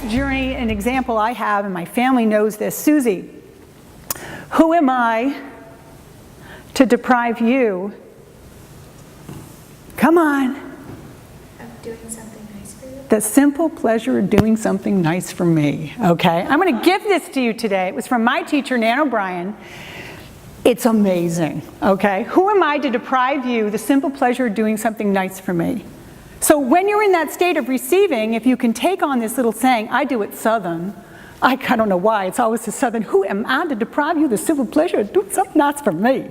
journey, an example I have, and my family knows this, Susie, who am I to deprive you? Come on. Of doing something nice for you? The simple pleasure of doing something nice for me, okay? I'm going to give this to you today. It was from my teacher, Nan O'Brien. It's amazing, okay? Who am I to deprive you the simple pleasure of doing something nice for me? So when you're in that state of receiving, if you can take on this little saying, I do it Southern, I don't know why, it's always the Southern, who am I to deprive you the simple pleasure of doing something nice for me?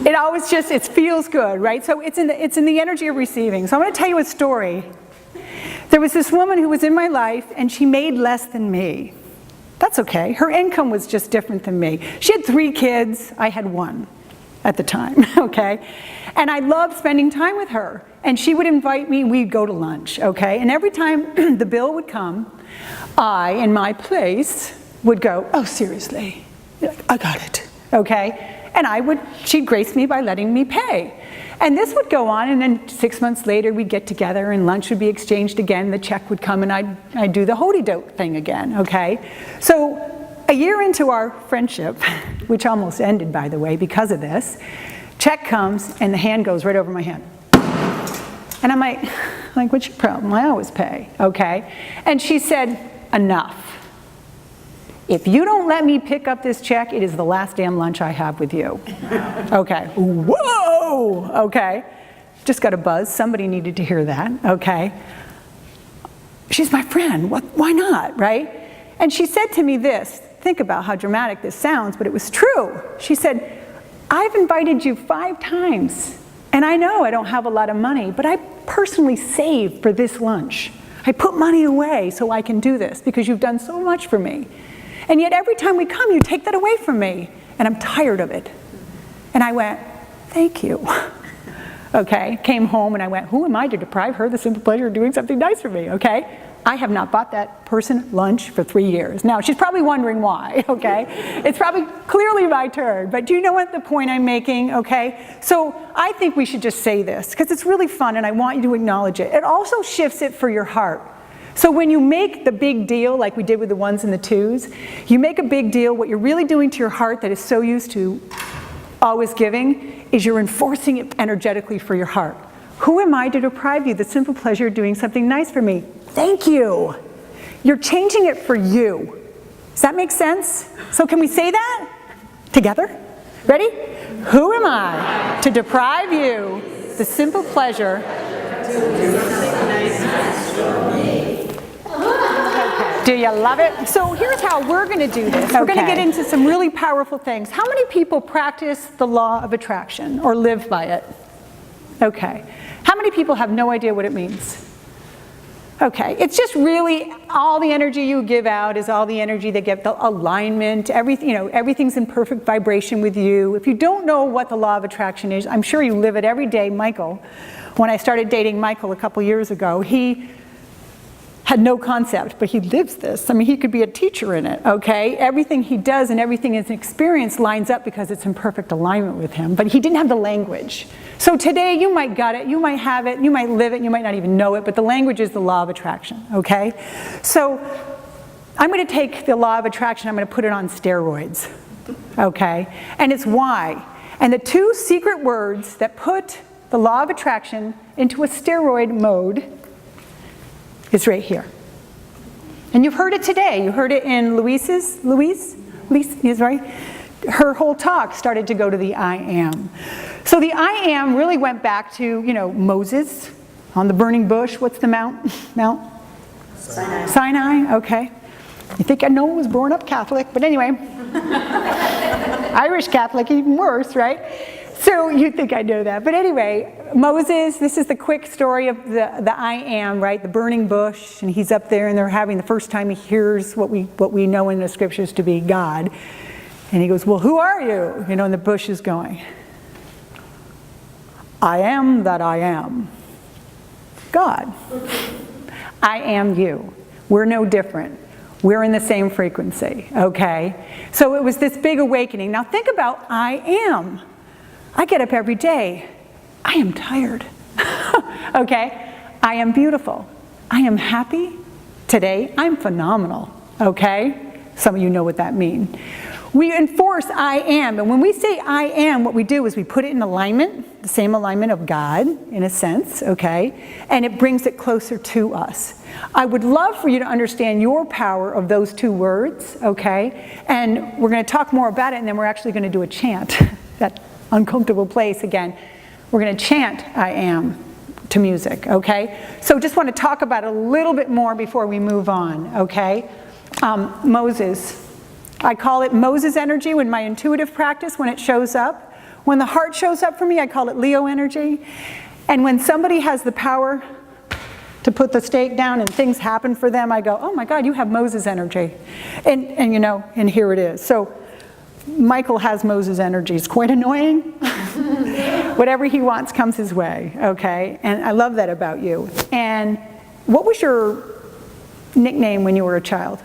It always just, it feels good, right? So it's in the energy of receiving. So I'm going to tell you a story. There was this woman who was in my life, and she made less than me. That's okay. Her income was just different than me. She had 3 kids. I had 1 at the time, okay? And I loved spending time with her. And she would invite me, we'd go to lunch, okay? And every time the bill would come, I, in my place, would go, oh, seriously? I got it, okay? And she'd grace me by letting me pay. And this would go on, and then 6 months later, we'd get together, and lunch would be exchanged again, the check would come, and I'd do the hody-dote thing again, okay? So a year into our friendship, which almost ended, by the way, because of this, check comes, and the hand goes right over my head. And I'm like, what's your problem? I always pay, okay? And she said, enough. If you don't let me pick up this check, it is the last damn lunch I have with you. Okay, whoa, okay. Just got a buzz, somebody needed to hear that, okay. She's my friend, why not, right? And she said to me this, think about how dramatic this sounds, but it was true. She said, I've invited you 5 times. And I know I don't have a lot of money, but I personally save for this lunch. I put money away so I can do this because you've done so much for me. And yet every time we come, you take that away from me. And I'm tired of it. And I went, thank you. Okay, came home and I went, who am I to deprive her the simple pleasure of doing something nice for me, okay? I have not bought that person lunch for 3 years. Now, she's probably wondering why, okay? It's probably clearly my turn, but do you know what the point I'm making, okay? So I think we should just say this, because it's really fun and I want you to acknowledge it. It also shifts it for your heart. So when you make the big deal, like we did with the 1s and the 2s, you make a big deal, what you're really doing to your heart that is so used to always giving, is you're enforcing it energetically for your heart. Who am I to deprive you the simple pleasure of doing something nice for me? Thank you. You're changing it for you. Does that make sense? So can we say that together? Ready? Who am I to deprive you the simple pleasure of doing something nice for me? Okay. Do you love it? So here's how we're going to do this. We're going to get into some really powerful things. How many people practice the law of attraction or live by it? Okay. How many people have no idea what it means? Okay, it's just really all the energy you give out is all the energy that gets the alignment, everything, everything's in perfect vibration with you. If you don't know what the law of attraction is, I'm sure you live it every day. Michael, when I started dating Michael a couple years ago, he had no concept, but he lives this. I mean, he could be a teacher in it, okay? Everything he does and everything his experience lines up because it's in perfect alignment with him, but he didn't have the language. So today you might got it, you might have it, you might live it, you might not even know it, but the language is the law of attraction, okay? So I'm going to take the law of attraction, I'm going to put it on steroids, okay? And it's why. And the 2 secret words that put the law of attraction into a steroid mode is right here. And you've heard it today. You heard it in Louise is right? Her whole talk started to go to the I am. So the I am really went back to, Moses on the burning bush. What's the mount? Sinai. Sinai, okay. You think I know I was born up Catholic, but anyway. Irish Catholic, even worse, right? So you think I know that. But anyway, Moses, this is the quick story of the I am, right? The burning bush, and he's up there and they're having the first time he hears what we know in the scriptures to be God. And he goes, well, who are you? And the bush is going, I am that I am. God. I am you. We're no different. We're in the same frequency, okay? So it was this big awakening. Now think about I am. I get up every day. I am tired. Okay? I am beautiful. I am happy Today, I'm phenomenal, okay? Some of you know what that means. We enforce I am, and when we say I am, what we do is we put it in alignment, the same alignment of God, in a sense, okay? And it brings it closer to us. I would love for you to understand your power of those two words, okay? And we're going to talk more about it, and then we're actually going to do a chant, that uncomfortable place again. We're going to chant I am to music, okay? So just want to talk about it a little bit more before we move on, okay? Moses. I call it Moses energy when my intuitive practice, when it shows up. When the heart shows up for me, I call it Leo energy. And when somebody has the power to put the stake down and things happen for them, I go, oh my God, you have Moses energy. And you know, and here it is. So Michael has Moses energy. It's quite annoying. Whatever he wants comes his way, okay? And I love that about you. And what was your nickname when you were a child?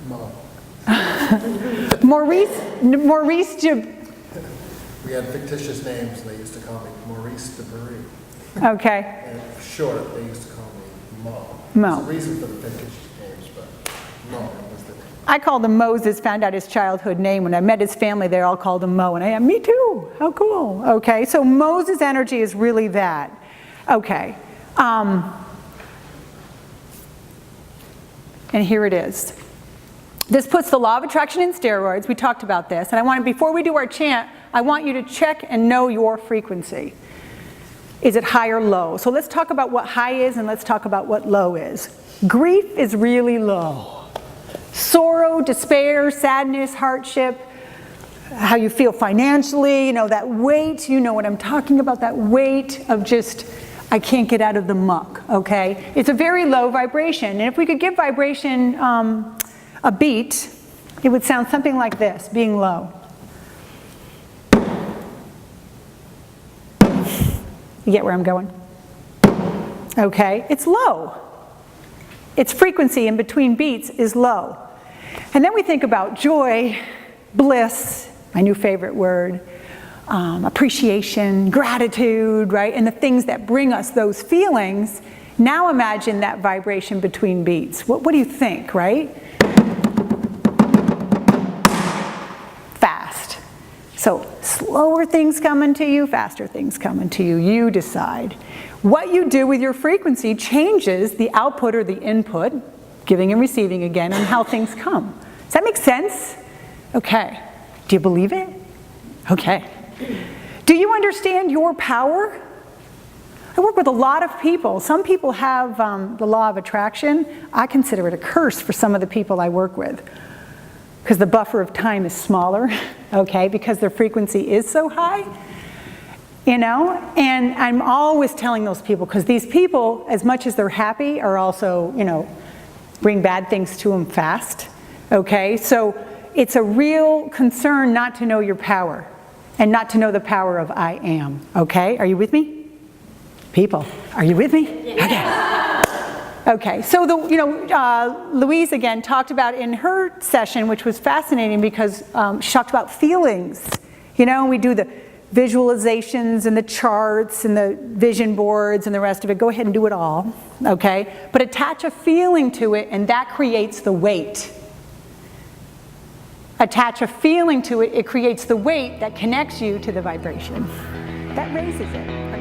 Mom. Maurice We had fictitious names, and they used to call me Maurice DeBrie. Okay. And for short, they used to call me Mo. Mo. There's a reason for the fictitious names, but Mo was the name. I called him Moses, found out his childhood name. When I met his family, they all called him Mo, and I am, me too, how cool, okay? So Moses energy is really that, okay. And here it is. This puts the law of attraction in steroids. We talked about this. And I want to, before we do our chant, I want you to check and know your frequency. Is it high or low? So let's talk about what high is and let's talk about what low is. Grief is really low. Sorrow, despair, sadness, hardship, how you feel financially, you know, that weight, you know what I'm talking about, that weight of just, I can't get out of the muck, okay? It's a very low vibration. And if we could give vibration a beat, it would sound something like this, being low. You get where I'm going? Okay, it's low. Its frequency in between beats is low. And then we think about joy, bliss, my new favorite word, appreciation, gratitude, right? And the things that bring us those feelings. Now imagine that vibration between beats. What do you think, right? Fast. So slower things coming to you, faster things coming to you. You decide. What you do with your frequency changes the output or the input, giving and receiving again, and how things come. Does that make sense? Okay. Do you believe it? Okay. Do you understand your power? I work with a lot of people. Some people have the law of attraction. I consider it a curse for some of the people I work with, because the buffer of time is smaller, okay, because their frequency is so high, you know? And I'm always telling those people, because these people, as much as they're happy, are also, you know, bring bad things to them fast, okay? So it's a real concern not to know your power and not to know the power of I am, okay? Are you with me? People, are you with me? Yeah. Okay. Okay, so Louise again talked about in her session, which was fascinating because she talked about feelings. You know, we do the visualizations and the charts and the vision boards and the rest of it. Go ahead and do it all, okay? But attach a feeling to it, and that creates the weight. Attach a feeling to it, it creates the weight that connects you to the vibration. That raises it.